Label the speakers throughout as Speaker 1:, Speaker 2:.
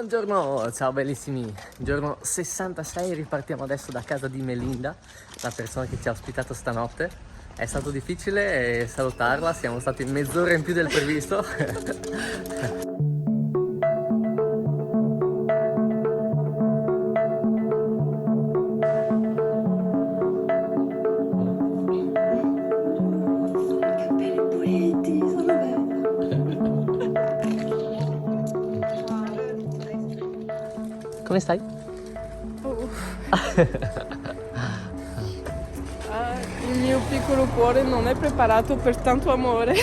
Speaker 1: Buongiorno, ciao bellissimi, giorno 66, ripartiamo adesso da casa di Melinda, la persona che ci ha ospitato stanotte. È stato difficile salutarla, siamo stati mezz'ora in più del previsto. Come stai?
Speaker 2: Il mio piccolo cuore non è preparato per tanto amore.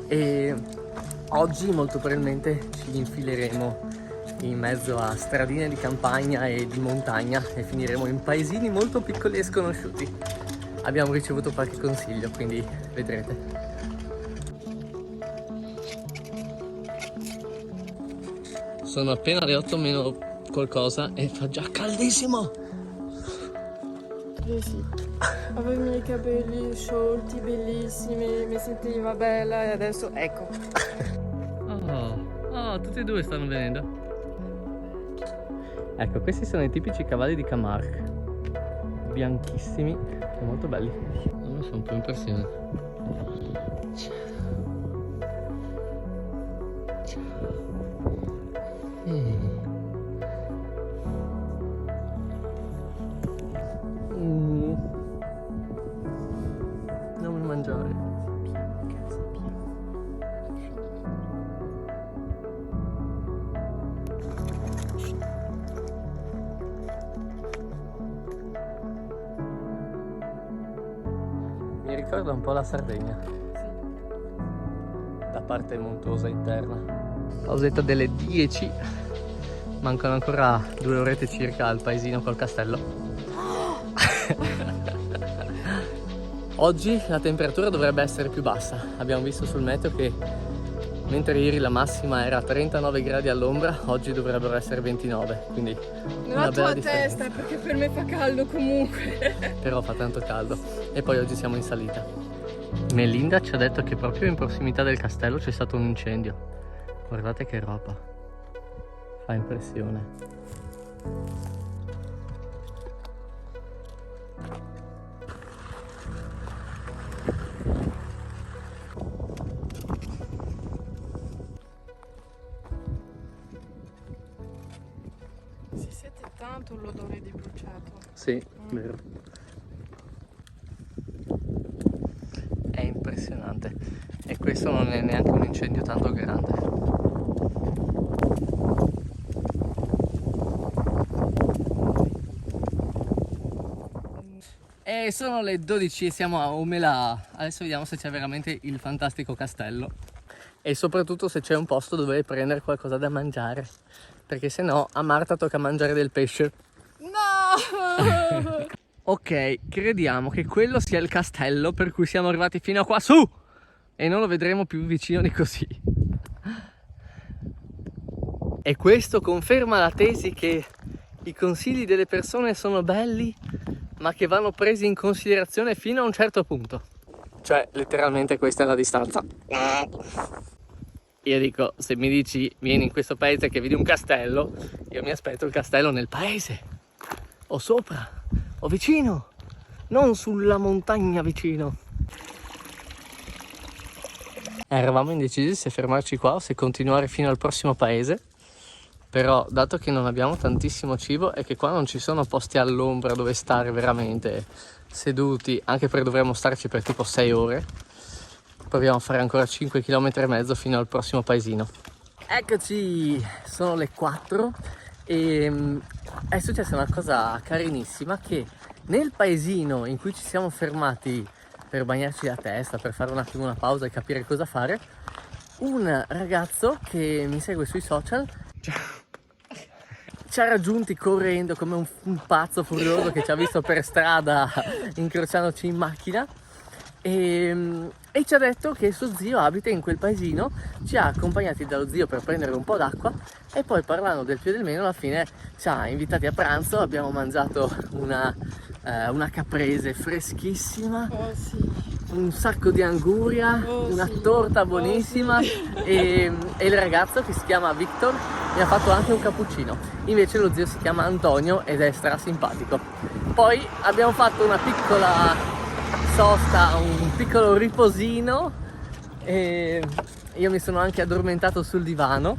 Speaker 1: E oggi molto probabilmente ci infileremo in mezzo a stradine di campagna e di montagna e finiremo in paesini molto piccoli e sconosciuti. Abbiamo ricevuto qualche consiglio, quindi vedrete. Sono appena le 8 meno qualcosa e fa già caldissimo.
Speaker 2: Sì. Avevo i miei capelli sciolti, bellissimi, mi sentiva bella e adesso ecco.
Speaker 1: Oh, tutti e due stanno venendo. Ecco, questi sono i tipici cavalli di Camargue. Bianchissimi e molto belli. Mi sono un po' impressionato. Non mi mangiare. Mi ricorda un po' la Sardegna. La parte montuosa interna. Pausetta delle 10. Mancano ancora 2 orette circa al paesino col castello. Oggi la temperatura dovrebbe essere più bassa. Abbiamo visto sul meteo che mentre ieri la massima era 39 gradi all'ombra, oggi dovrebbero essere 29, quindi
Speaker 2: Nella
Speaker 1: una bella
Speaker 2: tua
Speaker 1: differenza.
Speaker 2: testa, perché per me fa caldo comunque.
Speaker 1: Però fa tanto caldo. E poi oggi siamo in salita. Melinda ci ha detto che proprio in prossimità del castello c'è stato un incendio. Guardate che roba. Fa impressione.
Speaker 2: Si sente tanto l'odore di bruciato.
Speaker 1: Sì, vero. È impressionante. E questo non è neanche un incendio tanto grande. E sono le 12 e siamo a Omelà. Adesso vediamo se c'è veramente il fantastico castello. E soprattutto se c'è un posto dove prendere qualcosa da mangiare. Perché se no a Marta tocca mangiare del pesce.
Speaker 2: No!
Speaker 1: Ok, crediamo che quello sia il castello per cui siamo arrivati fino a qua su e non lo vedremo più vicino di così. E questo conferma la tesi che i consigli delle persone sono belli, ma che vanno presi in considerazione fino a un certo punto. Cioè, letteralmente questa è la distanza. Io dico, se mi dici vieni in questo paese che vedi un castello, io mi aspetto il castello nel paese, o sopra, o vicino, non sulla montagna vicino. Eravamo indecisi se fermarci qua o se continuare fino al prossimo paese, però dato che non abbiamo tantissimo cibo e che qua non ci sono posti all'ombra dove stare veramente seduti, anche perché dovremmo starci per tipo 6 ore, proviamo a fare ancora 5 km e mezzo fino al prossimo paesino. Eccoci, sono le 4 e è successa una cosa carinissima, che nel paesino in cui ci siamo fermati per bagnarci la testa, per fare un attimo una pausa e capire cosa fare, un ragazzo che mi segue sui social ci ha raggiunti correndo come un pazzo furioso che ci ha visto per strada incrociandoci in macchina e ci ha detto che suo zio abita in quel paesino, ci ha accompagnati dallo zio per prendere un po' d'acqua e poi, parlando del più e del meno, alla fine ci ha invitati a pranzo. Abbiamo mangiato una caprese freschissima,
Speaker 2: Oh sì.
Speaker 1: un sacco di anguria, una torta buonissima e il ragazzo, che si chiama Victor, mi ha fatto anche un cappuccino. Invece lo zio si chiama Antonio ed è stra simpatico. Poi abbiamo fatto una piccola sosta, un piccolo riposino e io mi sono anche addormentato sul divano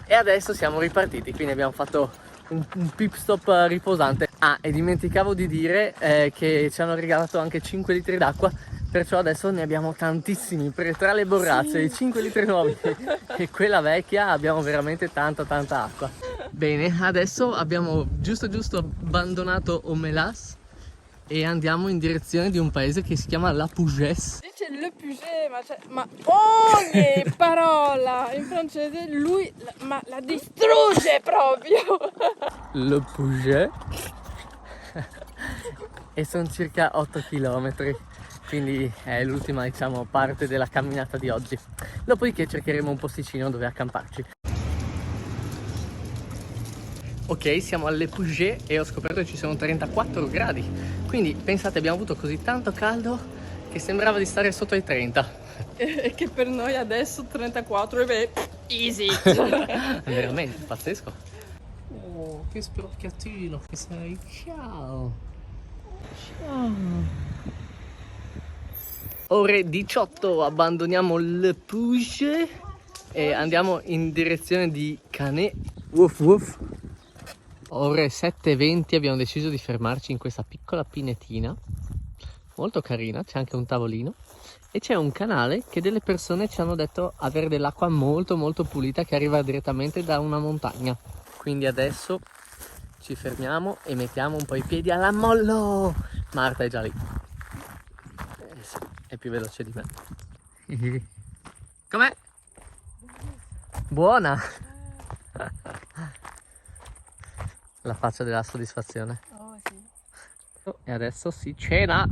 Speaker 1: e adesso siamo ripartiti, quindi abbiamo fatto un pit stop riposante. Ah, e dimenticavo di dire che ci hanno regalato anche 5 litri d'acqua, perciò adesso ne abbiamo tantissimi, perché tra le borracce, i 5 litri nuovi e quella vecchia abbiamo veramente tanta acqua. Bene, adesso abbiamo giusto abbandonato Omelas e andiamo in direzione di un paese che si chiama La Puges.
Speaker 2: Dice Le Puget, ma ogni parola in francese lui la distrugge proprio.
Speaker 1: Le Puget. E sono circa 8 km, quindi è l'ultima, diciamo, parte della camminata di oggi. Dopodiché cercheremo un posticino dove accamparci. Ok, siamo alle Puget e ho scoperto che ci sono 34 gradi, quindi pensate, abbiamo avuto così tanto caldo che sembrava di stare sotto i 30.
Speaker 2: E che per noi adesso 34 e beh, easy.
Speaker 1: Veramente pazzesco. Oh, che spirocchiatino che sei. Ciao. Ore 18, abbandoniamo Le Puget e andiamo in direzione di Canet. Woof woof. Ore 7:20 abbiamo deciso di fermarci in questa piccola pinetina, molto carina, c'è anche un tavolino e c'è un canale che delle persone ci hanno detto avere dell'acqua molto pulita che arriva direttamente da una montagna. Quindi adesso ci fermiamo e mettiamo un po' i piedi all'ammollo. Marta è già lì. Sì, è più veloce di me. Com'è? Buona! La faccia della soddisfazione.
Speaker 2: Oh sì.
Speaker 1: E adesso si cena.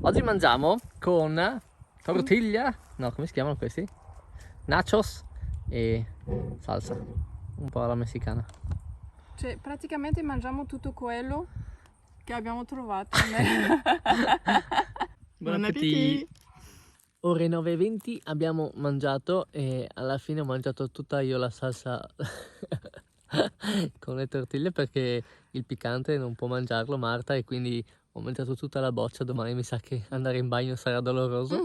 Speaker 1: Oggi mangiamo con tortiglia. No, come si chiamano questi? Nachos e salsa. Un po' alla messicana.
Speaker 2: Cioè, praticamente mangiamo tutto quello che abbiamo trovato.
Speaker 1: Buon appetito! Ore 9:20 abbiamo mangiato e alla fine ho mangiato tutta io la salsa con le tortiglie perché il piccante non può mangiarlo Marta e quindi ho mangiato tutta la boccia. Domani mi sa che andare in bagno sarà doloroso.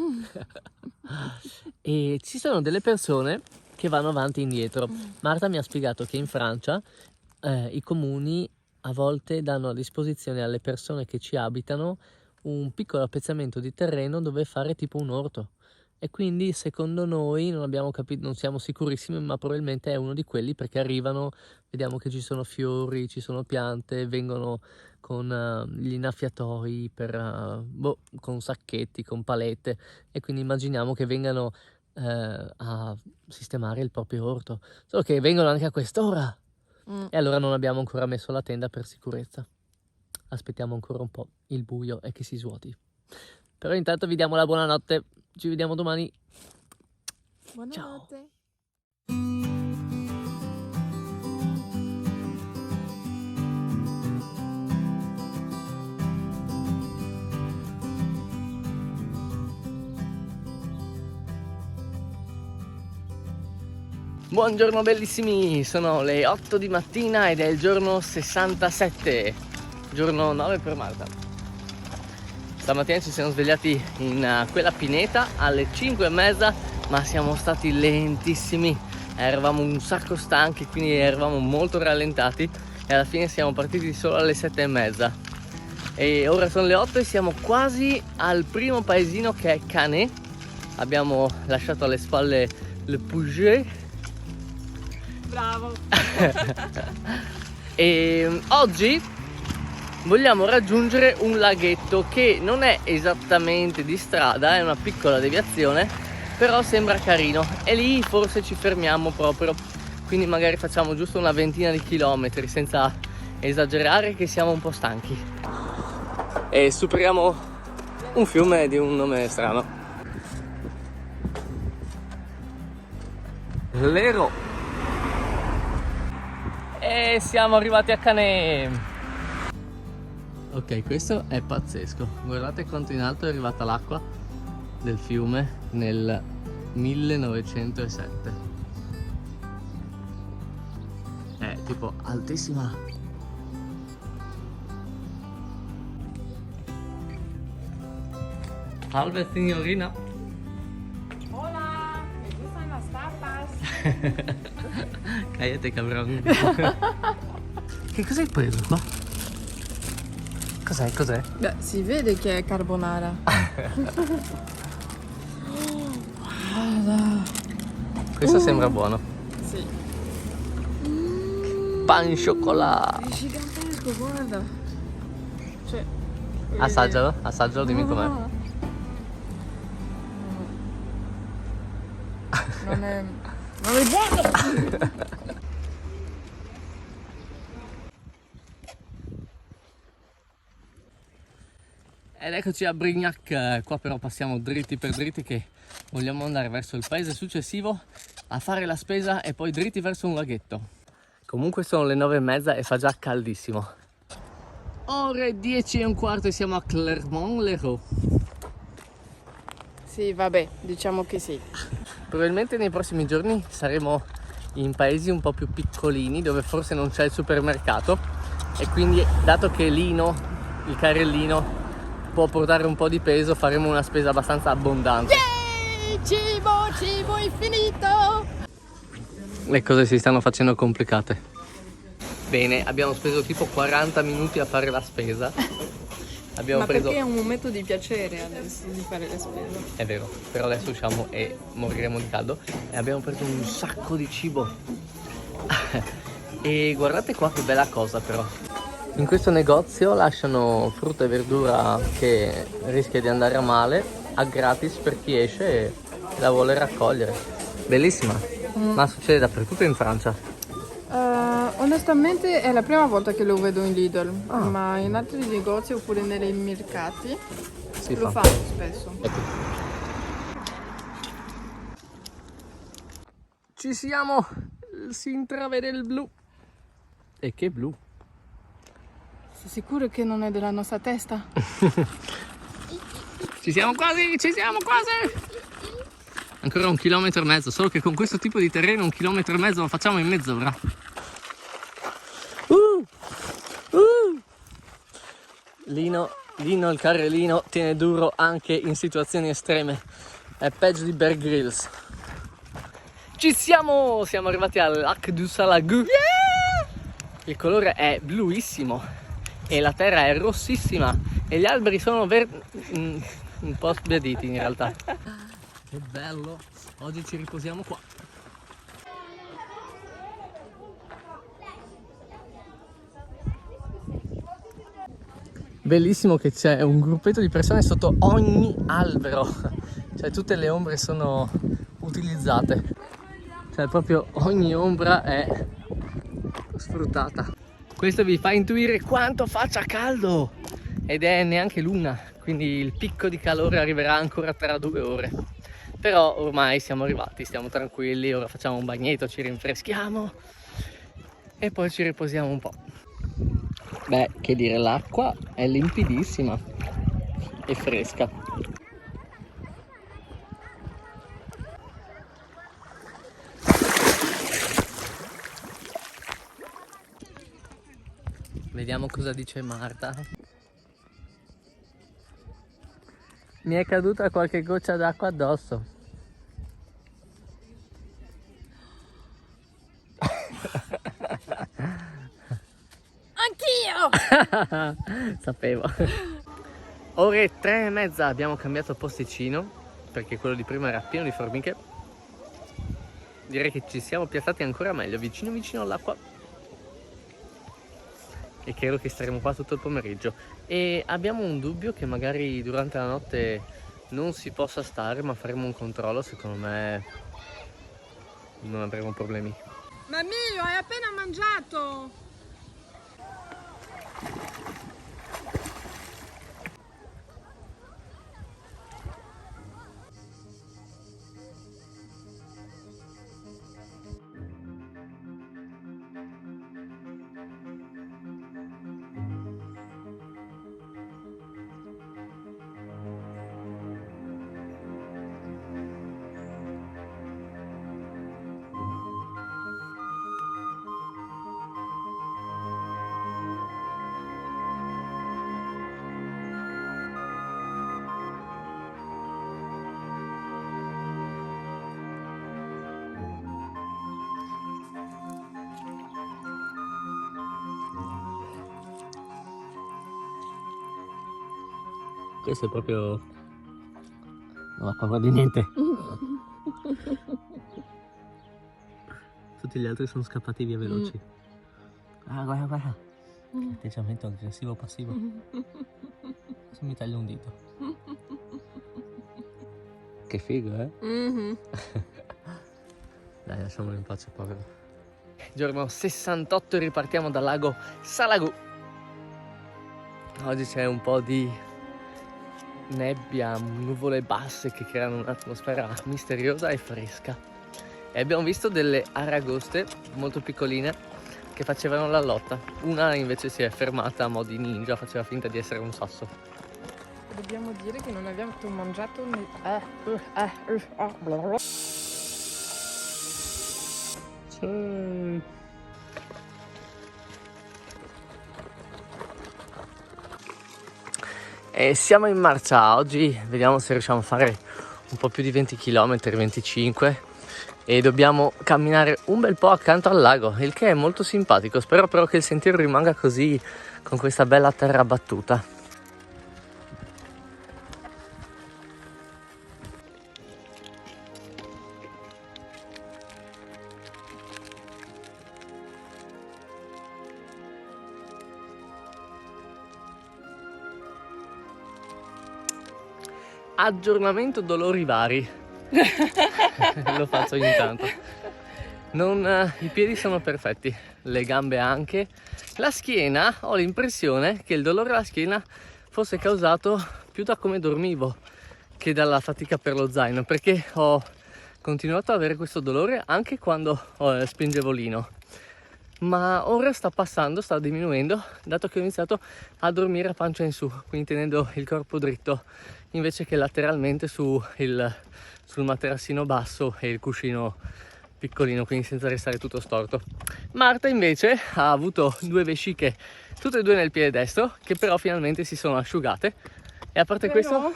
Speaker 1: E ci sono delle persone che vanno avanti e indietro. Marta mi ha spiegato che in Francia i comuni a volte danno a disposizione alle persone che ci abitano un piccolo appezzamento di terreno dove fare tipo un orto. E quindi secondo noi non abbiamo capito, non siamo sicurissimi, ma probabilmente è uno di quelli perché arrivano, vediamo che ci sono fiori, ci sono piante, vengono con gli innaffiatori con sacchetti, con palette e quindi immaginiamo che vengano a sistemare il proprio orto. Solo che vengono anche a quest'ora e allora non abbiamo ancora messo la tenda per sicurezza. Aspettiamo ancora un po' il buio e che si svuoti. Però intanto vi diamo la buonanotte. Ci vediamo domani.
Speaker 2: Buonanotte.
Speaker 1: Ciao. Buongiorno bellissimi, sono le 8 di mattina ed è il giorno 67, giorno 9 per Marta. Stamattina ci siamo svegliati in quella pineta alle 5:30, ma siamo stati lentissimi, eravamo un sacco stanchi, quindi eravamo molto rallentati e alla fine siamo partiti solo alle 7:30. E ora sono le 8 e siamo quasi al primo paesino che è Canet. Abbiamo lasciato alle spalle Le Puget.
Speaker 2: Bravo.
Speaker 1: E oggi vogliamo raggiungere un laghetto che non è esattamente di strada, è una piccola deviazione, però sembra carino e lì forse ci fermiamo proprio, quindi magari facciamo giusto una ventina di chilometri senza esagerare che siamo un po' stanchi. E superiamo un fiume di un nome strano. L'Ero. E siamo arrivati a Canet. Ok, questo è pazzesco. Guardate quanto in alto è arrivata l'acqua del fiume nel 1907. È tipo altissima. Salve signorina.
Speaker 2: Hola, me gustan las tapas.
Speaker 1: Cállate cabrón. Che cos'hai preso qua? Cos'è? Cos'è?
Speaker 2: Beh, si vede che è carbonara. Guarda.
Speaker 1: Questo sembra buono.
Speaker 2: Sì.
Speaker 1: Pan cioccolato.
Speaker 2: È gigantesco, guarda. Cioè,
Speaker 1: Assaggialo, assaggialo, dimmi com'è.
Speaker 2: Non è buono!
Speaker 1: Ed eccoci a Brignac, qua però passiamo dritti per dritti che vogliamo andare verso il paese successivo a fare la spesa e poi dritti verso un laghetto. Comunque sono le 9:30 e fa già caldissimo. Ore 10:15 e siamo a Clermont-Lérault.
Speaker 2: Sì, vabbè, diciamo che sì.
Speaker 1: Probabilmente nei prossimi giorni saremo in paesi un po' più piccolini dove forse non c'è il supermercato e quindi dato che Lino, il carrellino, può portare un po' di peso, faremo una spesa abbastanza abbondante.
Speaker 2: Yay! Cibo infinito!
Speaker 1: Le cose si stanno facendo complicate. Bene, abbiamo speso tipo 40 minuti a fare la spesa. Abbiamo
Speaker 2: Ma
Speaker 1: preso...
Speaker 2: perché è un momento di piacere adesso di fare le spese?
Speaker 1: È vero, però adesso usciamo e moriremo di caldo. E abbiamo preso un sacco di cibo. E guardate qua che bella cosa però. In questo negozio lasciano frutta e verdura che rischia di andare a male a gratis per chi esce e la vuole raccogliere. Bellissima, ma succede dappertutto in Francia.
Speaker 2: Onestamente è la prima volta che lo vedo in Lidl,
Speaker 1: Ah.
Speaker 2: ma in altri negozi oppure nei mercati
Speaker 1: Si
Speaker 2: lo
Speaker 1: fa.
Speaker 2: fanno spesso.
Speaker 1: Ecco. Ci siamo, si intravede il blu. E che blu?
Speaker 2: Sei sicuro che non è della nostra testa?
Speaker 1: Ci siamo quasi, ci siamo quasi! Ancora 1,5 chilometri, solo che con questo tipo di terreno 1,5 chilometri lo facciamo in mezz'ora. Lino il carrellino tiene duro anche in situazioni estreme. È peggio di Bear Grylls. Ci siamo! Siamo arrivati al Lac du Salagu. Yeah! Il colore è bluissimo e la terra è rossissima e gli alberi sono un po' sbiaditi in realtà. Che bello! Oggi ci riposiamo qua. Bellissimo che c'è un gruppetto di persone sotto ogni albero, cioè tutte le ombre sono utilizzate, cioè proprio ogni ombra è sfruttata. Questo vi fa intuire quanto faccia caldo ed è neanche l'una, quindi il picco di calore arriverà ancora tra 2 ore. Però ormai siamo arrivati, stiamo tranquilli, ora facciamo un bagnetto, ci rinfreschiamo e poi ci riposiamo un po'. Beh, che dire, l'acqua è limpidissima e fresca. Vediamo cosa dice Marta. Mi è caduta qualche goccia d'acqua addosso.
Speaker 2: Anch'io!
Speaker 1: Sapevo. Ore 3:30 abbiamo cambiato posticino perché quello di prima era pieno di formiche. Direi che ci siamo piazzati ancora meglio, vicino all'acqua. E credo che staremo qua tutto il pomeriggio. E abbiamo un dubbio che magari durante la notte non si possa stare, ma faremo un controllo, secondo me non avremo problemi.
Speaker 2: Ma mio, hai appena mangiato!
Speaker 1: Questo è proprio... non ha paura di niente. Tutti gli altri sono scappati via veloci. Ah, guarda, guarda. Atteggiamento aggressivo passivo. Adesso mi taglio un dito. Che figo, eh? Dai, lasciamolo in pace, povero. Giorno 68 e ripartiamo dal lago Salagu. Oggi c'è un po' di nebbia, nuvole basse che creano un'atmosfera misteriosa e fresca. E abbiamo visto delle aragoste molto piccoline che facevano la lotta. Una invece si è fermata a mo' di ninja, faceva finta di essere un sasso.
Speaker 2: Dobbiamo dire che non abbiamo mangiato
Speaker 1: E siamo in marcia oggi, vediamo se riusciamo a fare un po' più di 20 km, 25, e dobbiamo camminare un bel po' accanto al lago, il che è molto simpatico. Spero però che il sentiero rimanga così, con questa bella terra battuta. Aggiornamento dolori vari. Lo faccio ogni tanto. I piedi sono perfetti, le gambe anche. La schiena, ho l'impressione che il dolore alla schiena fosse causato più da come dormivo che dalla fatica per lo zaino, perché ho continuato ad avere questo dolore anche quando spingevo l'ino. Ma ora sta passando, sta diminuendo, dato che ho iniziato a dormire a pancia in su, quindi tenendo il corpo dritto invece che lateralmente sul materassino basso e il cuscino piccolino, quindi senza restare tutto storto. Marta invece ha avuto 2 vesciche, tutte e 2 nel piede destro, che però finalmente si sono asciugate. E a parte questo,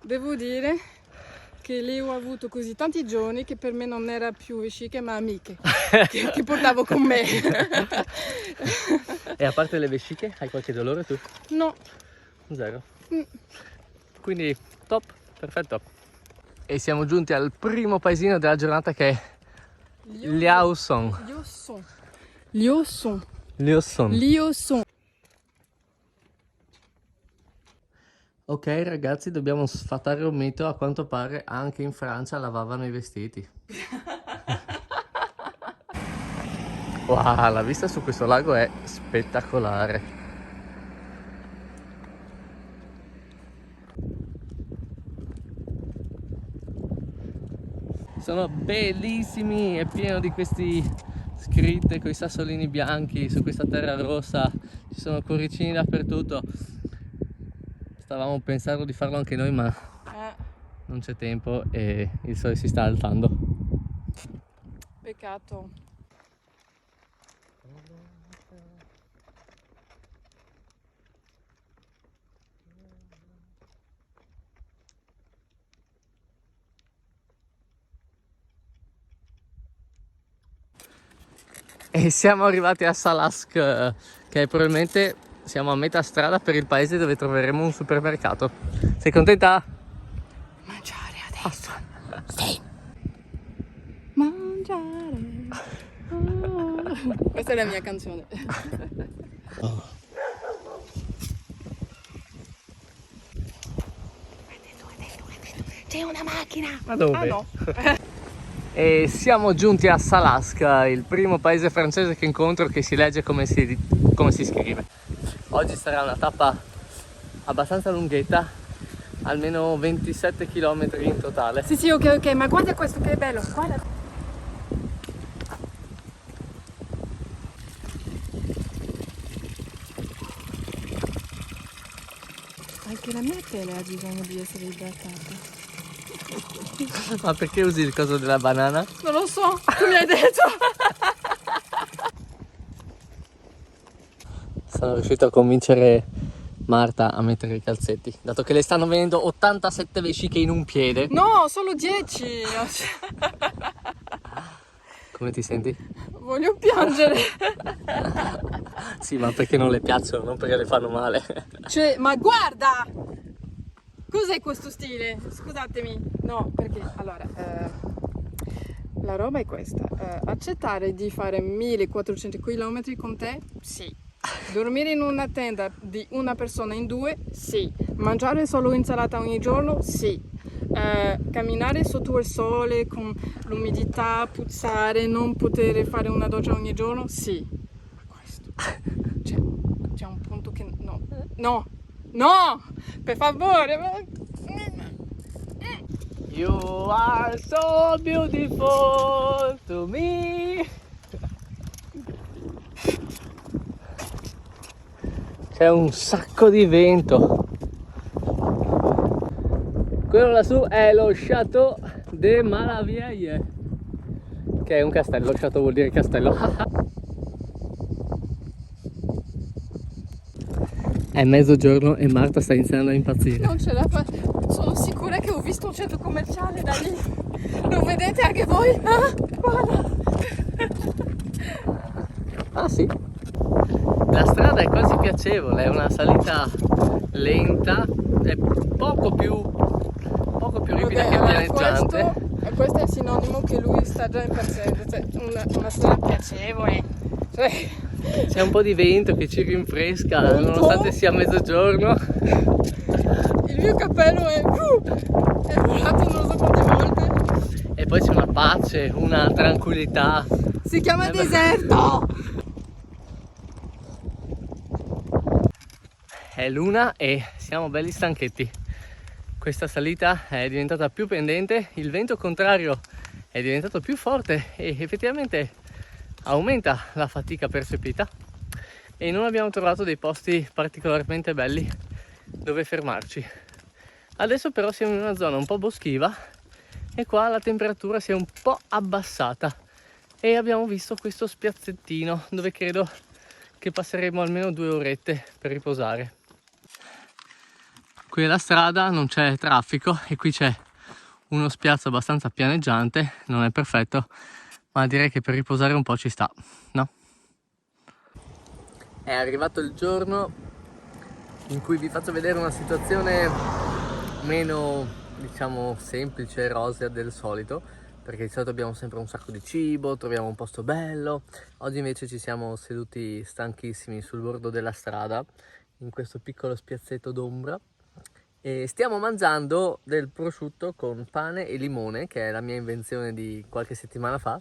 Speaker 2: devo dire che Leo ha avuto così tanti giorni che per me non era più vesciche ma amiche che portavo con me.
Speaker 1: E a parte le vesciche, hai qualche dolore tu?
Speaker 2: No.
Speaker 1: Zero. Quindi top, perfetto. E siamo giunti al primo paesino della giornata, che è Liaoson. Ok ragazzi, dobbiamo sfatare un mito: a quanto pare anche in Francia lavavano i vestiti. Wow, la vista su questo lago è spettacolare. Sono bellissimi, è pieno di questi scritte con i sassolini bianchi su questa terra rossa, ci sono cuoricini dappertutto. Stavamo pensando di farlo anche noi, ma non c'è tempo e il sole si sta alzando.
Speaker 2: Peccato.
Speaker 1: E siamo arrivati a Salask, che probabilmente siamo a metà strada per il paese dove troveremo un supermercato. Sei contenta?
Speaker 2: Mangiare adesso. Sì. Mangiare. Oh. Questa è la mia canzone.
Speaker 1: Oh.
Speaker 2: C'è una macchina.
Speaker 1: Ma dove?
Speaker 2: Ah no.
Speaker 1: E siamo giunti a Salask, il primo paese francese che incontro, che si legge come si scrive. Oggi sarà una tappa abbastanza lunghetta, almeno 27 km in totale.
Speaker 2: Sì, ok, ma guarda questo che è bello, guarda. Anche la mia pelle ha bisogno di essere idratata.
Speaker 1: Ma perché usi il coso della banana?
Speaker 2: Non lo so, tu mi hai detto.
Speaker 1: Sono riuscito a convincere Marta a mettere i calzetti, dato che le stanno venendo 87 vesciche in un piede.
Speaker 2: No, solo 10.
Speaker 1: Come ti senti?
Speaker 2: Voglio piangere.
Speaker 1: Sì, ma perché non le piacciono, non perché le fanno male.
Speaker 2: Cioè, ma guarda! cos'è questo stile? Scusatemi. No, perché allora la roba è questa. Accettare di fare 1400 km con te? Sì. Dormire in una tenda di una persona in due? Sì. Mangiare solo insalata ogni giorno? Sì. Camminare sotto il sole con l'umidità, puzzare, non poter fare una doccia ogni giorno? Sì. Ma questo c'è un punto che no, per favore.
Speaker 1: You are so beautiful to me. C'è un sacco di vento. Quello lassù è lo Château de Malavieille, che è un castello. Château vuol dire castello. È mezzogiorno e Marta sta iniziando a impazzire.
Speaker 2: Non ce la faccio. Sono sicura che ho visto un centro commerciale da lì. Lo vedete anche voi? Ah, guarda.
Speaker 1: Ah sì? La strada è quasi piacevole, è una salita lenta, è poco più ripida che pianeggiante.
Speaker 2: Questo è sinonimo che lui sta già impazzendo, cioè una strada piacevole. Cioè,
Speaker 1: c'è un po' di vento che ci rinfresca, nonostante sia mezzogiorno.
Speaker 2: Il mio cappello è volato non so quante volte.
Speaker 1: E poi c'è una pace, una tranquillità.
Speaker 2: Si chiama deserto!
Speaker 1: È l'una e siamo belli stanchetti. Questa salita è diventata più pendente, il vento contrario è diventato più forte e effettivamente aumenta la fatica percepita, e non abbiamo trovato dei posti particolarmente belli dove fermarci. Adesso però siamo in una zona un po' boschiva e qua la temperatura si è un po' abbassata e abbiamo visto questo spiazzettino dove credo che passeremo almeno 2 orette per riposare. Qui è la strada, non c'è traffico e qui c'è uno spiazzo abbastanza pianeggiante, non è perfetto, ma direi che per riposare un po' ci sta, no? È arrivato il giorno in cui vi faccio vedere una situazione meno, diciamo, semplice e rosea del solito, perché di solito abbiamo sempre un sacco di cibo, troviamo un posto bello. Oggi invece ci siamo seduti stanchissimi sul bordo della strada, in questo piccolo spiazzetto d'ombra, e stiamo mangiando del prosciutto con pane e limone, che è la mia invenzione di qualche settimana fa,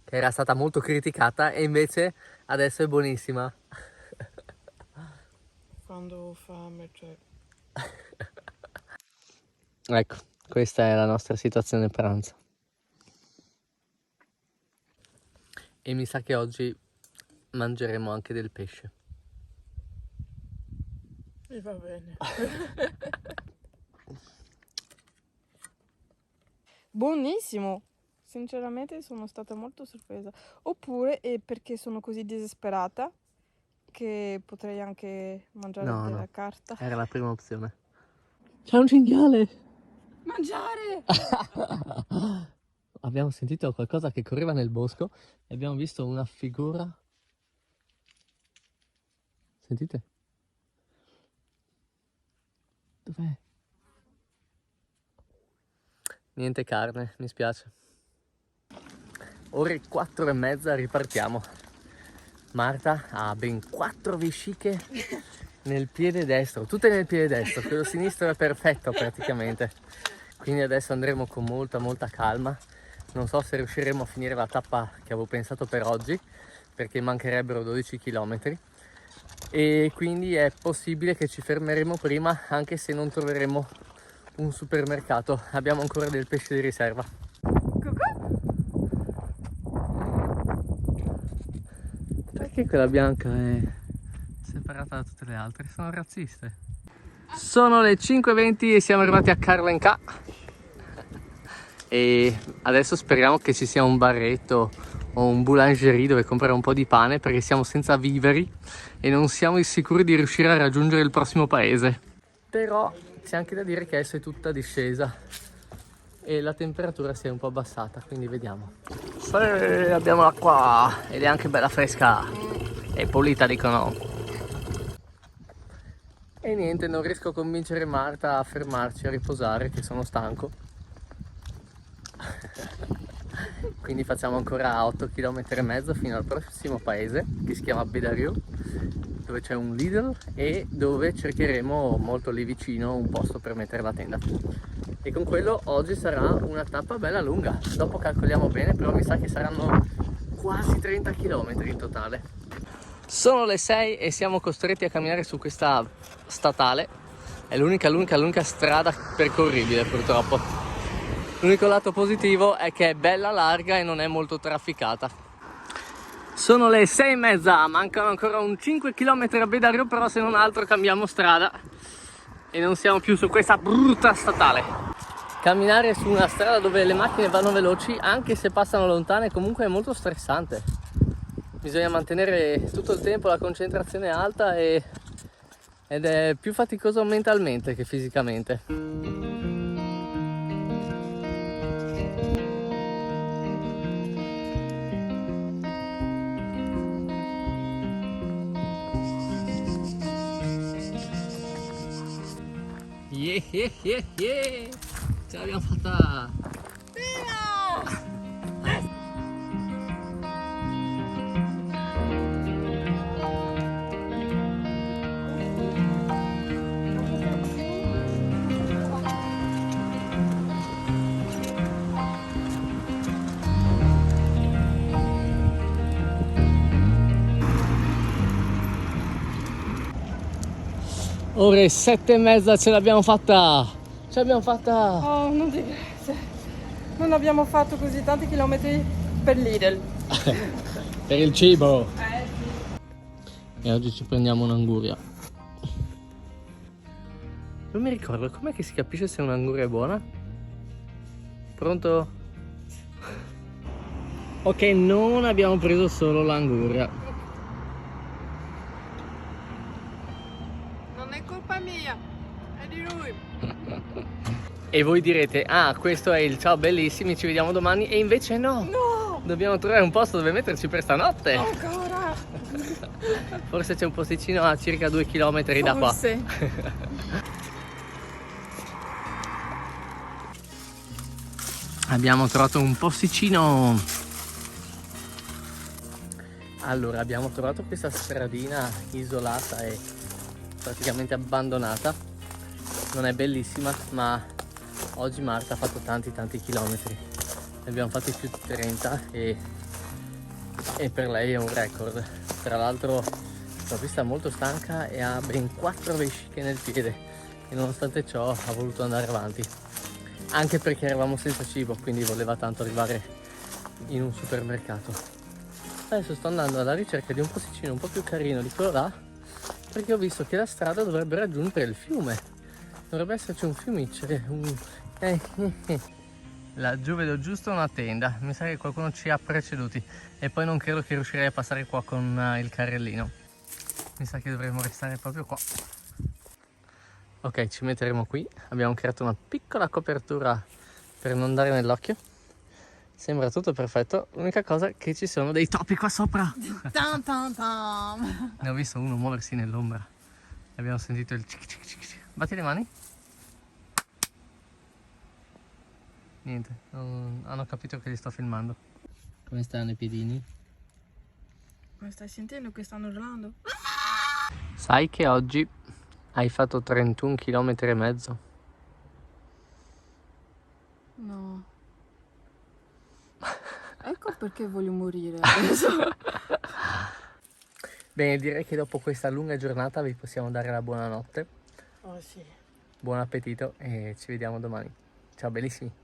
Speaker 1: che era stata molto criticata e invece adesso è buonissima.
Speaker 2: Quando ho fame, cioè.
Speaker 1: Ecco, questa è la nostra situazione pranzo. E mi sa che oggi mangeremo anche del pesce.
Speaker 2: E va bene. Buonissimo. Sinceramente sono stata molto sorpresa. Oppure è perché sono così disperata che potrei anche mangiare della carta.
Speaker 1: Era la prima opzione. C'è un cinghiale!
Speaker 2: Mangiare!
Speaker 1: Abbiamo sentito qualcosa che correva nel bosco e abbiamo visto una figura. Sentite? Dov'è? Niente carne, mi spiace. Ore 4:30 ripartiamo. Marta ha ben 4 vesciche nel piede destro, tutte nel piede destro, quello sinistro è perfetto praticamente. Quindi adesso andremo con molta calma. Non so se riusciremo a finire la tappa che avevo pensato per oggi, perché mancherebbero 12 km. E quindi è possibile che ci fermeremo prima, anche se non troveremo un supermercato. Abbiamo ancora del pesce di riserva. Perché quella bianca è separata da tutte le altre? Sono razziste. Sono le 5:20 e siamo arrivati a Carlenca. E adesso speriamo che ci sia un baretto o un boulangerie dove comprare un po' di pane, perché siamo senza viveri e non siamo sicuri di riuscire a raggiungere il prossimo paese. Però c'è anche da dire che adesso è tutta discesa e la temperatura si è un po' abbassata, quindi vediamo. Abbiamo l'acqua ed è anche bella fresca e pulita, dicono. E niente, non riesco a convincere Marta a fermarci a riposare, che sono stanco. Quindi facciamo ancora 8 km e mezzo fino al prossimo paese, che si chiama Bedariu, dove c'è un Lidl e dove cercheremo molto lì vicino un posto per mettere la tenda. E con quello oggi sarà una tappa bella lunga. Dopo calcoliamo bene, però mi sa che saranno quasi 30 km in totale. Sono le 6 e siamo costretti a camminare su questa statale. È l'unica strada percorribile, purtroppo. L'unico lato positivo è che è bella larga e non è molto trafficata. Sono le 6 e mezza, mancano ancora un 5 km a Bedario, però se non altro cambiamo strada e non siamo più su questa brutta statale. Camminare su una strada dove le macchine vanno veloci, anche se passano lontane, comunque è molto stressante. Bisogna mantenere tutto il tempo la concentrazione alta ed è più faticoso mentalmente che fisicamente. Yeah, yeah, yeah, yeah! Ce l'abbiamo fatta! Ore 7 e mezza, ce l'abbiamo fatta! Ce l'abbiamo fatta!
Speaker 2: Oh, non ti grazie. Non abbiamo fatto così tanti chilometri per Lidl.
Speaker 1: Per il cibo!
Speaker 2: Sì.
Speaker 1: E oggi ci prendiamo un'anguria. Non mi ricordo, com'è che si capisce se un'anguria è buona? Pronto? Ok, non abbiamo preso solo l'anguria.
Speaker 2: Non è colpa mia, è di lui.
Speaker 1: E voi direte, ah, questo è il ciao bellissimi, ci vediamo domani, e invece no!
Speaker 2: No!
Speaker 1: Dobbiamo trovare un posto dove metterci per stanotte.
Speaker 2: Ancora!
Speaker 1: Forse c'è un posticino a circa 2 km da qua.
Speaker 2: Forse.
Speaker 1: Abbiamo trovato un posticino. Allora, abbiamo trovato questa stradina isolata e praticamente abbandonata. Non è bellissima, ma oggi Marta ha fatto tanti chilometri. Ne abbiamo fatti più di 30 e per lei è un record. Tra l'altro l'ho vista molto stanca e ha ben 4 vesciche nel piede e nonostante ciò ha voluto andare avanti. Anche perché eravamo senza cibo, quindi voleva tanto arrivare in un supermercato. Adesso sto andando alla ricerca di un posticino un po' più carino di quello là, perché ho visto che la strada dovrebbe raggiungere il fiume. Dovrebbe esserci un fiumiccio. Laggiù vedo giusto una tenda. Mi sa che qualcuno ci ha preceduti. E poi non credo che riuscirei a passare qua con il carrellino. Mi sa che dovremmo restare proprio qua. Ok, ci metteremo qui. Abbiamo creato una piccola copertura per non dare nell'occhio. Sembra tutto perfetto. L'unica cosa è che ci sono dei topi qua sopra.
Speaker 2: Tam, tam, tam.
Speaker 1: Ne ho visto uno muoversi nell'ombra. Abbiamo sentito il cic cic cic cic. Batti le mani. Niente, hanno capito che li sto filmando. Come stanno i piedini?
Speaker 2: Ma stai sentendo che stanno urlando?
Speaker 1: Sai che oggi hai fatto 31 km e mezzo?
Speaker 2: No. Ecco perché voglio morire adesso.
Speaker 1: Bene, direi che dopo questa lunga giornata vi possiamo dare la buonanotte.
Speaker 2: Oh sì.
Speaker 1: Buon appetito e ci vediamo domani. Ciao bellissimi!